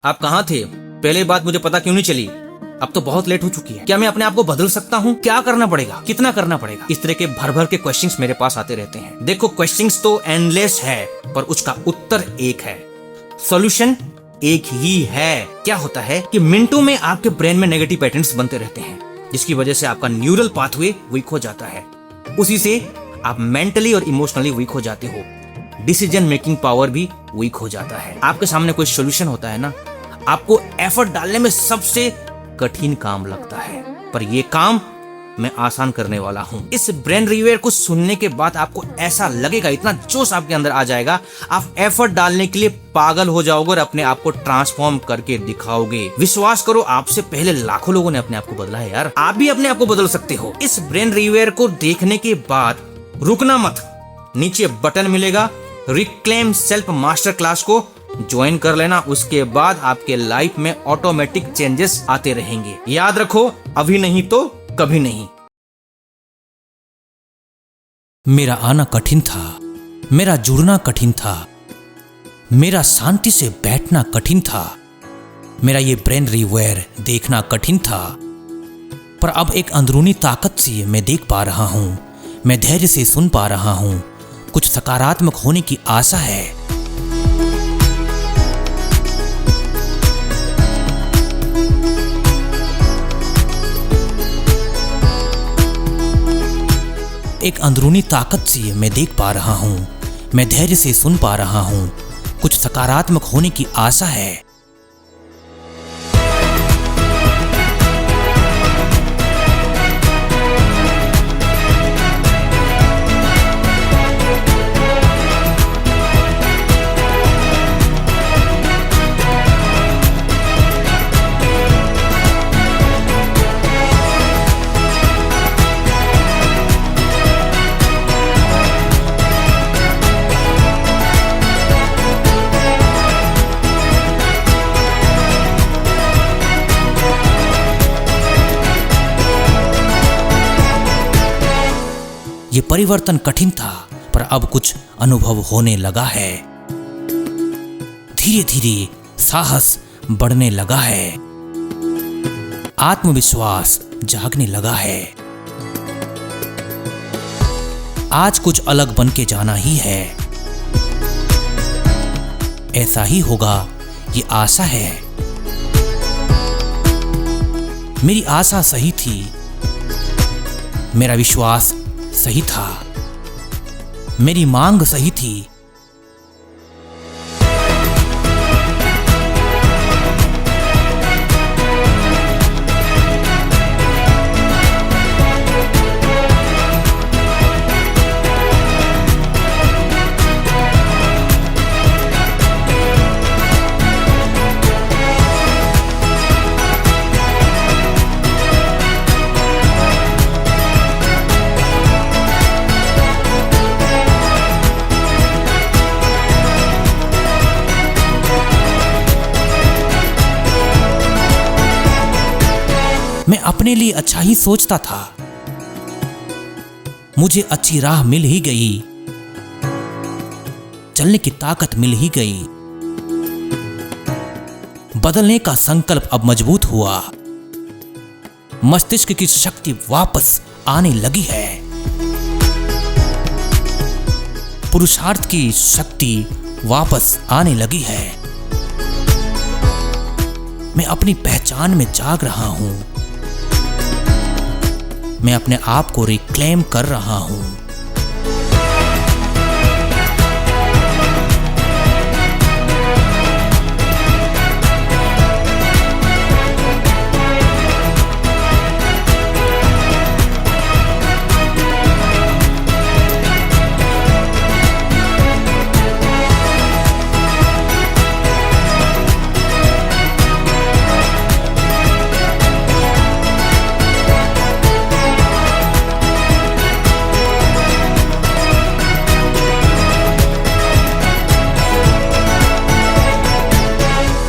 आप कहाँ थे? पहले बात मुझे पता क्यों नहीं चली? अब तो बहुत लेट हो चुकी है। क्या मैं अपने आप को बदल सकता हूँ? क्या करना पड़ेगा? कितना करना पड़ेगा? इस तरह के भर भर के क्वेश्चंस मेरे पास आते रहते हैं। देखो, क्वेश्चंस तो एंडलेस है, पर उसका उत्तर एक है, सॉल्यूशन एक ही है। क्या होता है कि मिनटों में आपके ब्रेन में नेगेटिव पैटर्न्स बनते रहते हैं, जिसकी वजह से आपका न्यूरल पाथवे वीक हो जाता है। उसी से आप मेंटली और इमोशनली वीक हो जाते हो। डिसीजन मेकिंग पावर भी वीक हो जाता है। आपके सामने कोई सॉल्यूशन होता है ना, आपको एफर्ट डालने में सबसे कठिन काम लगता है, पर ये काम मैं आसान करने वाला हूँ। इस ब्रेन रिवेयर को सुनने के बाद आपको ऐसा लगेगा, इतना जोश आपके अंदर आ जाएगा, आप एफर्ट डालने के लिए पागल हो जाओगे और अपने आप को ट्रांसफॉर्म करके दिखाओगे। विश्वास करो, आपसे पहले लाखों लोगों ने अपने आप को बदला है यार। आप भी अपने आप को बदल सकते हो। इस ब्रेन रिवेयर को देखने के बाद रुकना मत, नीचे बटन मिलेगा, रिक्लेम सेल्फ मास्टर क्लास को ज्वाइन कर लेना। उसके बाद आपके लाइफ में ऑटोमेटिक चेंजेस आते रहेंगे। याद रखो, अभी नहीं तो कभी नहीं। मेरा आना कठिन था, मेरा जुड़ना कठिन था, मेरा शांति से बैठना कठिन था, मेरा ये ब्रेन रिवेयर देखना कठिन था, पर अब एक अंदरूनी ताकत से मैं देख पा रहा हूं, मैं धैर्य से सुन पा रहा हूं, कुछ सकारात्मक होने की आशा है। एक अंदरूनी ताकत से मैं देख पा रहा हूं, मैं धैर्य से सुन पा रहा हूं, कुछ सकारात्मक होने की आशा है। ये परिवर्तन कठिन था, पर अब कुछ अनुभव होने लगा है। धीरे धीरे साहस बढ़ने लगा है, आत्मविश्वास जागने लगा है। आज कुछ अलग बन के जाना ही है, ऐसा ही होगा, ये आशा है। मेरी आशा सही थी, मेरा विश्वास सही था, मेरी मांग सही थी। मैं अपने लिए अच्छा ही सोचता था, मुझे अच्छी राह मिल ही गई, चलने की ताकत मिल ही गई, बदलने का संकल्प अब मजबूत हुआ, मस्तिष्क की शक्ति वापस आने लगी है, पुरुषार्थ की शक्ति वापस आने लगी है। मैं अपनी पहचान में जाग रहा हूं, मैं अपने आप को रिक्लेम कर रहा हूं।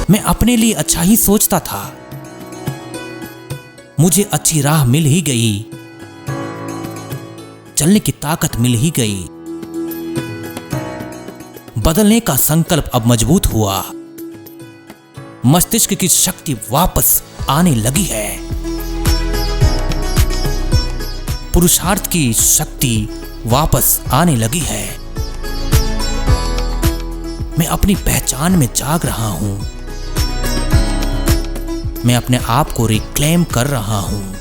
मैं अपने लिए अच्छा ही सोचता था, मुझे अच्छी राह मिल ही गई, चलने की ताकत मिल ही गई, बदलने का संकल्प अब मजबूत हुआ, मस्तिष्क की शक्ति वापस आने लगी है। पुरुषार्थ की शक्ति वापस आने लगी है। मैं अपनी पहचान में जाग रहा हूं। मैं अपने आप को रिक्लेम कर रहा हूं।